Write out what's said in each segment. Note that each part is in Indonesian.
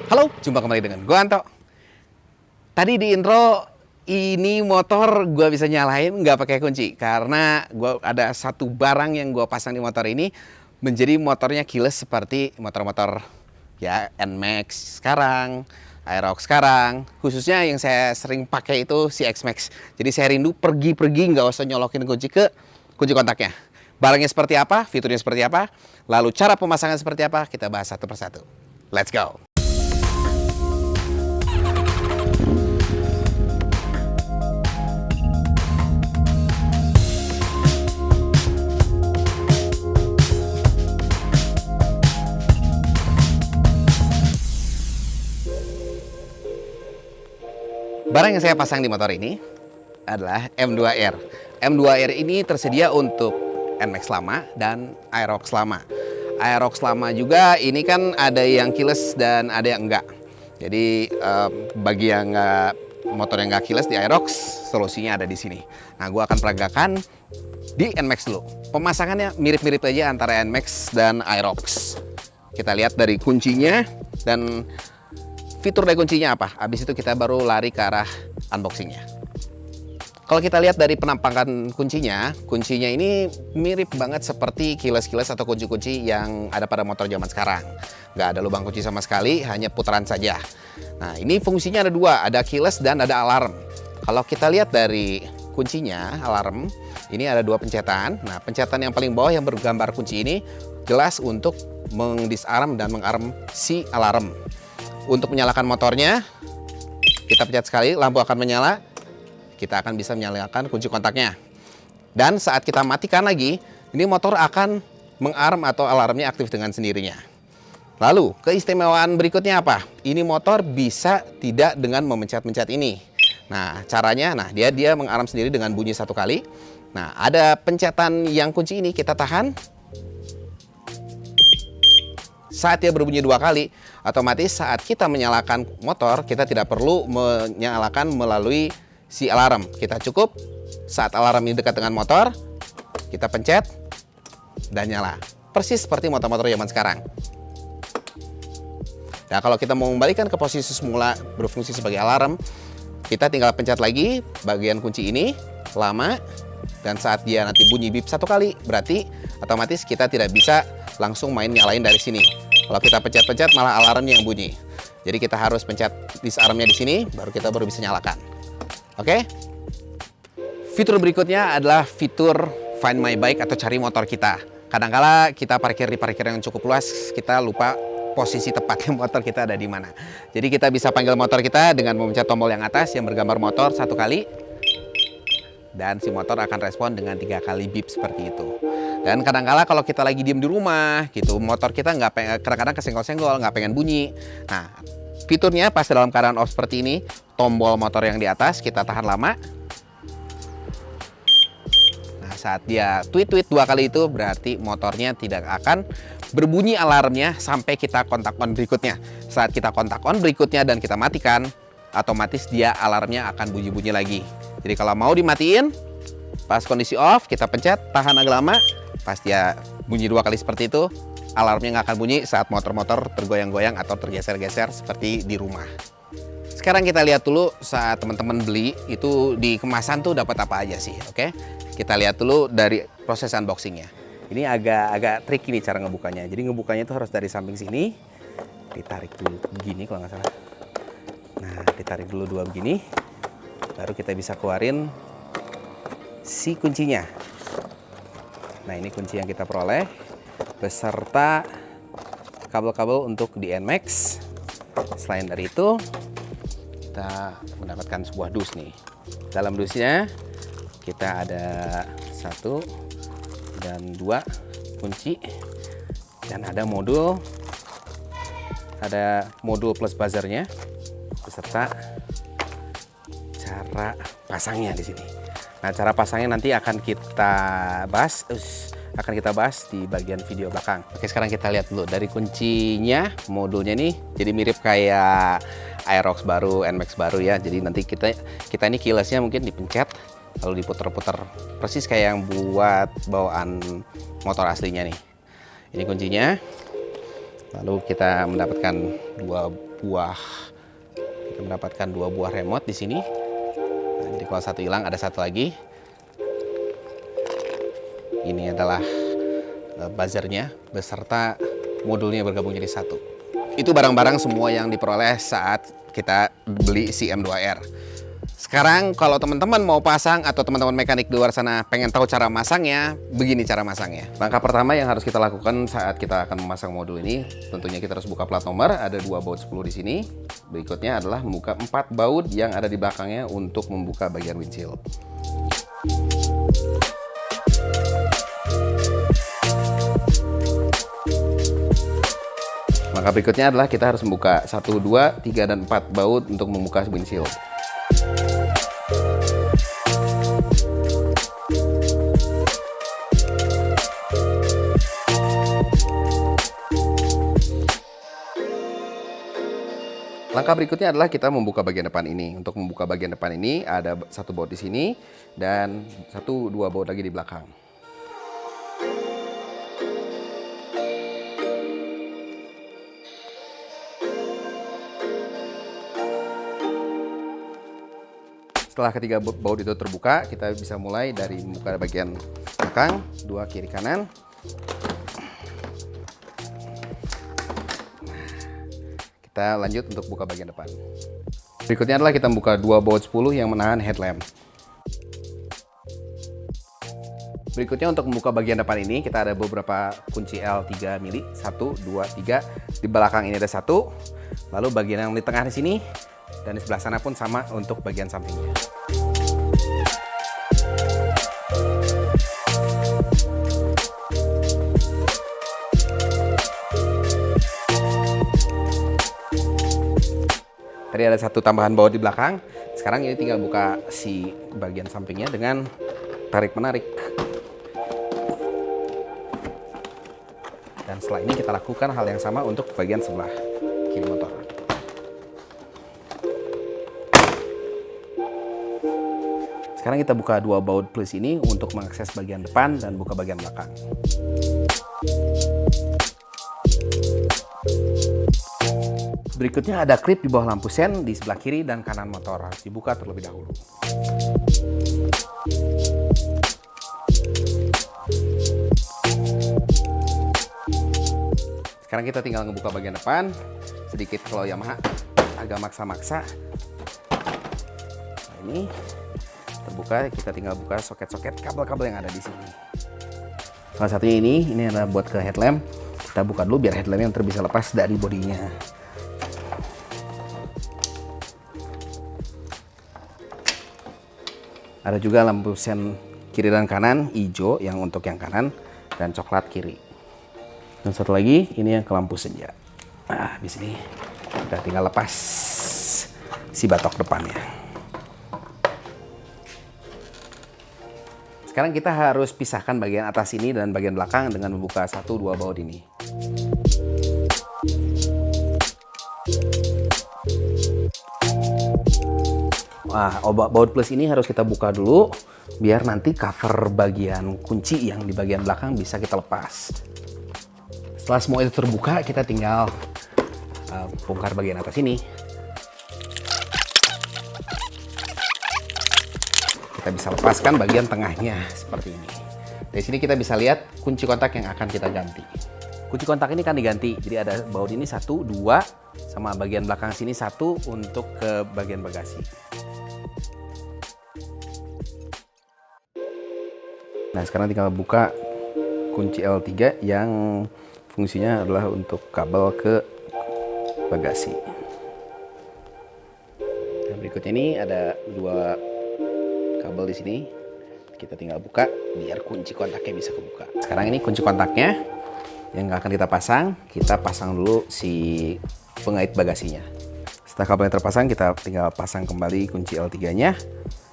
Halo, jumpa kembali dengan gua Anto. Tadi di intro ini motor gua bisa nyalain nggak pakai kunci karena gua ada satu barang yang gua pasang di motor ini menjadi motornya keyless seperti motor-motor ya NMAX sekarang, Aerox sekarang. Khususnya yang saya sering pakai itu si X-Max. Jadi saya rindu pergi-pergi nggak usah nyolokin kunci ke kunci kontaknya. Barangnya seperti apa, fiturnya seperti apa, lalu cara pemasangan seperti apa, kita bahas satu persatu. Let's go! Barang yang saya pasang di motor ini adalah M2R. M2R ini tersedia untuk NMAX lama dan Aerox lama. Aerox lama juga ini kan ada yang keyless dan ada yang enggak. Jadi bagi yang motor yang enggak keyless di Aerox, solusinya ada di sini. Nah, gua akan peragakan di NMAX dulu. Pemasangannya mirip-mirip aja antara NMAX dan Aerox. Kita lihat dari kuncinya dan fitur dari kuncinya apa. Habis itu kita baru lari ke arah unboxingnya. Kalau kita lihat dari penampakan kuncinya ini mirip banget seperti keyless-keyless atau kunci-kunci yang ada pada motor zaman sekarang. Nggak ada lubang kunci sama sekali, hanya putaran saja. Nah, ini fungsinya ada dua, ada keyless dan ada alarm. Kalau kita lihat dari kuncinya, alarm, ini ada dua pencetan. Nah, pencetan yang paling bawah yang bergambar kunci ini jelas untuk mendisarm dan mengarm si alarm. Untuk menyalakan motornya, kita pencet sekali, lampu akan menyala. Kita akan bisa menyalakan kunci kontaknya. Dan saat kita matikan lagi, ini motor akan mengarm atau alarmnya aktif dengan sendirinya. Lalu, keistimewaan berikutnya apa? Ini motor bisa tidak dengan memencet-mencet ini. Nah, caranya, dia mengarm sendiri dengan bunyi satu kali. Nah, ada pencetan yang kunci ini kita tahan. Saat dia berbunyi dua kali, otomatis saat kita menyalakan motor, kita tidak perlu menyalakan melalui si alarm. Kita cukup saat alarm ini dekat dengan motor, kita pencet dan nyala. Persis seperti motor-motor zaman sekarang. Nah, kalau kita mau membalikan ke posisi semula berfungsi sebagai alarm, kita tinggal pencet lagi bagian kunci ini, lama, dan saat dia nanti bunyi bip satu kali, berarti otomatis kita tidak bisa langsung main nyalain dari sini. Kalau kita pencet-pencet malah alarmnya yang bunyi. Jadi kita harus pencet disarmnya di sini, baru kita bisa nyalakan. Oke? Fitur berikutnya adalah fitur Find My Bike atau cari motor kita. Kadangkala kita parkir di parkir yang cukup luas, kita lupa posisi tepatnya motor kita ada di mana. Jadi kita bisa panggil motor kita dengan memencet tombol yang atas yang bergambar motor satu kali. Dan si motor akan respon dengan 3 kali bip seperti itu. Dan kadang-kala kalau kita lagi diem di rumah gitu, motor kita kadang-kadang kesenggol-senggol, nggak pengen bunyi. Nah, fiturnya pas dalam keadaan off seperti ini, tombol motor yang di atas kita tahan lama. Nah, saat dia tweet-tweet 2 kali itu berarti motornya tidak akan berbunyi alarmnya sampai kita kontak on berikutnya. Saat kita kontak on berikutnya dan kita matikan, otomatis dia alarmnya akan bunyi-bunyi lagi. Jadi kalau mau dimatiin, pas kondisi off, kita pencet, tahan agak lama, pas dia bunyi 2 kali seperti itu, alarmnya nggak akan bunyi saat motor-motor tergoyang-goyang atau tergeser-geser seperti di rumah. Sekarang kita lihat dulu saat teman-teman beli, itu di kemasan tuh dapat apa aja sih, oke? Kita lihat dulu dari proses unboxingnya. Ini agak tricky nih cara ngebukanya. Jadi ngebukanya itu harus dari samping sini, ditarik dulu begini kalau nggak salah. Nah, ditarik dulu 2 begini. Baru kita bisa keluarin si kuncinya. Nah, ini kunci yang kita peroleh beserta kabel-kabel untuk di NMAX. Selain dari itu, kita mendapatkan sebuah dus nih. Dalam dusnya kita ada 1 dan 2 kunci dan ada modul plus buzzernya beserta cara pasangnya di sini. Nah, cara pasangnya nanti akan kita bahas di bagian video belakang. Oke, sekarang kita lihat dulu dari kuncinya, modulnya nih jadi mirip kayak Aerox baru, NMAX baru ya. Jadi nanti kita ini keylessnya mungkin dipencet lalu diputer-puter persis kayak yang buat bawaan motor aslinya nih. Ini kuncinya. Lalu kita mendapatkan 2 buah. Kita mendapatkan 2 buah remote di sini. Nah, jadi kalau satu hilang ada satu lagi. Ini adalah buzzernya beserta modulnya bergabung jadi satu. Itu barang-barang semua yang diperoleh saat kita beli si M2R. Sekarang kalau teman-teman mau pasang atau teman-teman mekanik di luar sana pengen tahu cara masangnya, begini cara masangnya. Langkah pertama yang harus kita lakukan saat kita akan memasang modul ini, tentunya kita harus buka plat nomor, ada 2 baut 10 di sini. Berikutnya adalah membuka 4 baut yang ada di belakangnya untuk membuka bagian windshield. Langkah berikutnya adalah kita harus membuka 1, 2, 3, dan 4 baut untuk membuka windshield. Langkah berikutnya adalah kita membuka bagian depan ini. Untuk membuka bagian depan ini ada 1 baut di sini dan 1, 2 baut lagi di belakang. Setelah ketiga baut itu terbuka, kita bisa mulai dari membuka bagian belakang, 2 kiri kanan. Kita lanjut untuk buka bagian depan. Berikutnya adalah kita membuka 2 baut 10 yang menahan headlamp. Berikutnya untuk membuka bagian depan ini kita ada beberapa kunci L 3 mili, 1, 2, 3. Di belakang ini ada 1. Lalu bagian yang di tengah di sini dan di sebelah sana pun sama untuk bagian sampingnya. Tadi ada 1 tambahan baut di belakang. Sekarang ini tinggal buka si bagian sampingnya dengan tarik-menarik. Dan setelah ini kita lakukan hal yang sama untuk bagian sebelah kiri motor. Sekarang kita buka 2 baut plus ini untuk mengakses bagian depan dan buka bagian belakang. Berikutnya ada klip di bawah lampu sen di sebelah kiri dan kanan motor, harus dibuka terlebih dahulu. Sekarang kita tinggal ngebuka bagian depan. Sedikit kalau Yamaha agak maksa-maksa. Nah, ini terbuka, kita tinggal buka soket-soket kabel-kabel yang ada di sini. Salah satunya ini adalah buat ke headlamp. Kita buka dulu biar headlampnya yang bisa lepas dari bodinya. Ada juga lampu sen kiri dan kanan, hijau yang untuk yang kanan dan coklat kiri. Dan satu lagi ini yang ke lampu senja. Nah, di sini kita tinggal lepas si batok depannya. Sekarang kita harus pisahkan bagian atas ini dan bagian belakang dengan membuka 1, 2 baut ini. Nah, baut plus ini harus kita buka dulu biar nanti cover bagian kunci yang di bagian belakang bisa kita lepas. Setelah semua itu terbuka, kita tinggal bongkar bagian atas ini. Kita bisa lepaskan bagian tengahnya seperti ini. Dari sini kita bisa lihat kunci kontak yang akan kita ganti. Kunci kontak ini kan diganti, jadi ada baut ini 1, 2, sama bagian belakang sini 1 untuk ke bagian bagasi. Nah, sekarang tinggal buka kunci L3 yang fungsinya adalah untuk kabel ke bagasi. Nah, berikutnya ini ada 2 kabel di sini. Kita tinggal buka biar kunci kontaknya bisa kebuka. Sekarang ini kunci kontaknya yang akan kita pasang. Kita pasang dulu si pengait bagasinya. Setelah kabelnya terpasang, kita tinggal pasang kembali kunci L3-nya.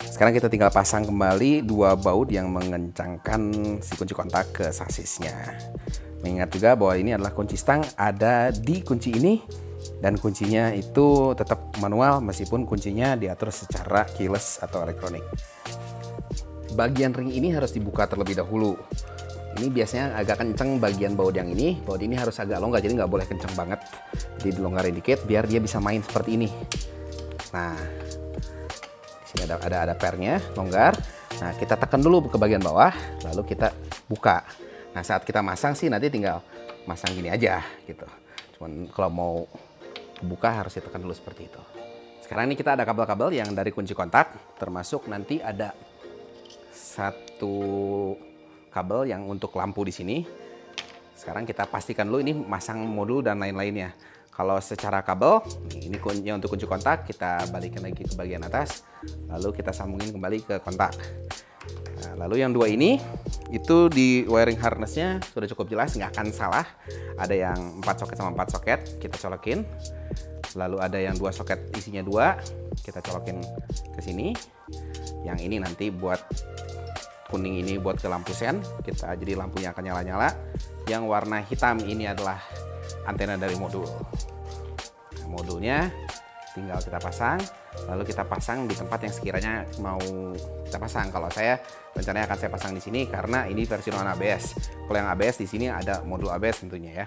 Sekarang kita tinggal pasang kembali 2 baut yang mengencangkan si kunci kontak ke sasisnya. Mengingat juga bahwa ini adalah kunci stang ada di kunci ini dan kuncinya itu tetap manual meskipun kuncinya diatur secara keyless atau elektronik. Bagian ring ini harus dibuka terlebih dahulu. Ini biasanya agak kenceng bagian baut yang ini. Baut ini harus agak longgar jadi nggak boleh kenceng banget. Jadi dilonggarin dikit biar dia bisa main seperti ini. Nah, di sini ada pernya, longgar. Nah, kita tekan dulu ke bagian bawah, lalu kita buka. Nah, saat kita masang sih nanti tinggal masang gini aja gitu. Cuman kalau mau buka harus ditekan dulu seperti itu. Sekarang ini kita ada kabel-kabel yang dari kunci kontak, termasuk nanti ada satu kabel yang untuk lampu di sini. Sekarang kita pastikan dulu ini masang modul dan lain-lainnya. Kalau secara kabel, ini kuncinya untuk kunci kontak, kita balikin lagi ke bagian atas, lalu kita sambungin kembali ke kontak. Nah, lalu yang dua ini, itu di wiring harnessnya sudah cukup jelas, nggak akan salah. Ada yang 4 soket sama 4 soket, kita colokin. Lalu ada yang 2 soket isinya 2, kita colokin ke sini. Yang ini nanti buat kuning ini buat ke lampu sen, jadi lampunya akan nyala-nyala. Yang warna hitam ini adalah antena dari modul. Nah, modulnya tinggal kita pasang, lalu kita pasang di tempat yang sekiranya mau kita pasang. Kalau saya rencananya akan saya pasang di sini karena ini versi non ABS. Kalau yang ABS di sini ada modul ABS tentunya ya.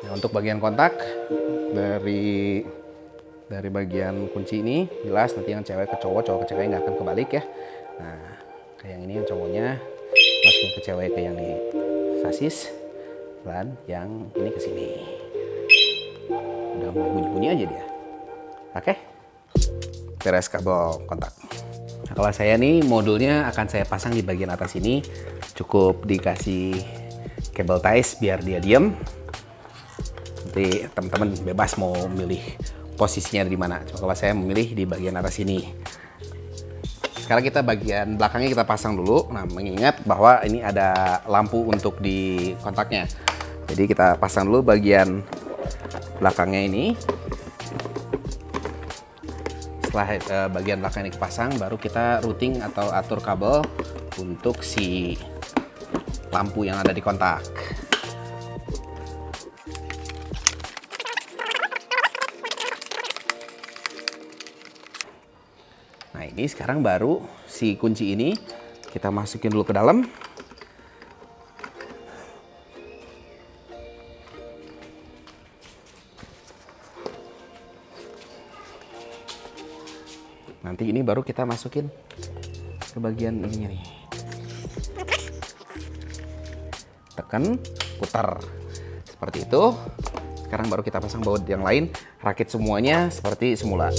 Nah, untuk bagian kontak dari bagian kunci ini jelas nanti yang cewek ke cowok ke cewek nggak akan kebalik ya. Nah, kayak yang ini yang cowoknya masukin ke cewek ke yang di sasis dan yang ini ke sini. Udah mau bunyi-bunyi aja dia. Oke. Beres kabel kontak. Nah, kalau saya nih modulnya akan saya pasang di bagian atas ini. Cukup dikasih kabel ties biar dia diem. Nanti teman-teman bebas mau milih posisinya di mana. Cuma kalau saya memilih di bagian atas ini. Sekarang kita bagian belakangnya kita pasang dulu. Nah, mengingat bahwa ini ada lampu untuk di kontaknya. Jadi kita pasang dulu bagian belakangnya ini. Setelah bagian belakang ini dipasang, baru kita routing atau atur kabel untuk si lampu yang ada di kontak. Nah, ini sekarang baru si kunci ini kita masukin dulu ke dalam. Nanti ini baru kita masukin ke bagian ininya nih. Tekan, putar. Seperti itu. Sekarang baru kita pasang baut yang lain, rakit semuanya seperti semula.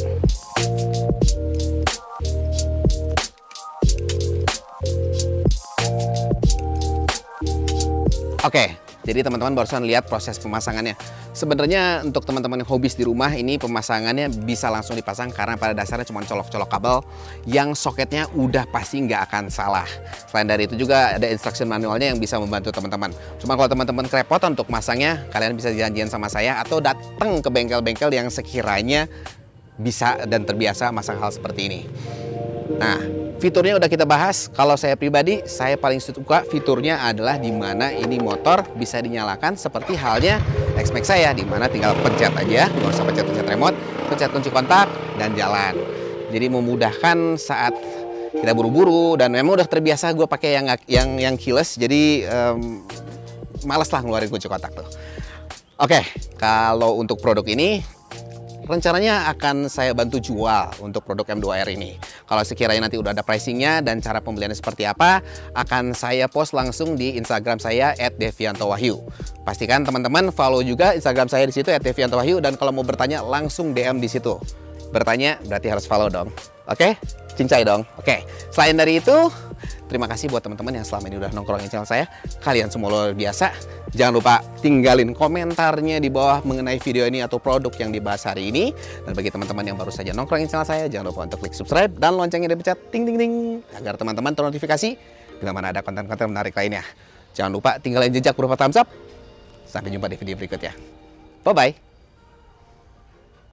Oke, jadi teman-teman barusan lihat proses pemasangannya. Sebenarnya untuk teman-teman yang hobis di rumah ini pemasangannya bisa langsung dipasang karena pada dasarnya cuma colok-colok kabel yang soketnya udah pasti nggak akan salah. Selain dari itu juga ada instruction manualnya yang bisa membantu teman-teman. Cuma kalau teman-teman kerepotan untuk masangnya, kalian bisa janjian sama saya atau datang ke bengkel-bengkel yang sekiranya bisa dan terbiasa masang hal seperti ini. Nah, fiturnya udah kita bahas. Kalau saya pribadi, saya paling suka fiturnya adalah di mana ini motor bisa dinyalakan seperti halnya X-Max saya, di mana tinggal pencet aja, nggak usah pencet-pencet remote, pencet kunci kontak dan jalan. Jadi memudahkan saat kita buru-buru dan memang udah terbiasa gue pakai yang keyless, jadi males lah ngeluarin kunci kontak tuh. Oke, kalau untuk produk ini rencananya akan saya bantu jual untuk produk M2R ini. Kalau sekiranya nanti udah ada pricingnya dan cara pembeliannya seperti apa, akan saya post langsung di Instagram saya @deviantowahyu. Pastikan teman-teman follow juga Instagram saya di situ @deviantowahyu, dan kalau mau bertanya langsung DM di situ. Bertanya berarti harus follow dong. Oke? Cincai dong. Oke. Selain dari itu, terima kasih buat teman-teman yang selama ini udah nongkrongin channel saya. Kalian semua luar biasa. Jangan lupa tinggalin komentarnya di bawah mengenai video ini atau produk yang dibahas hari ini. Dan bagi teman-teman yang baru saja nongkrongin channel saya, jangan lupa untuk klik subscribe dan loncengnya dipencet ting ting ting agar teman-teman ternotifikasi bila mana ada konten-konten menarik lainnya. Jangan lupa tinggalin jejak berupa thumbs up. Sampai jumpa di video berikutnya. Bye-bye.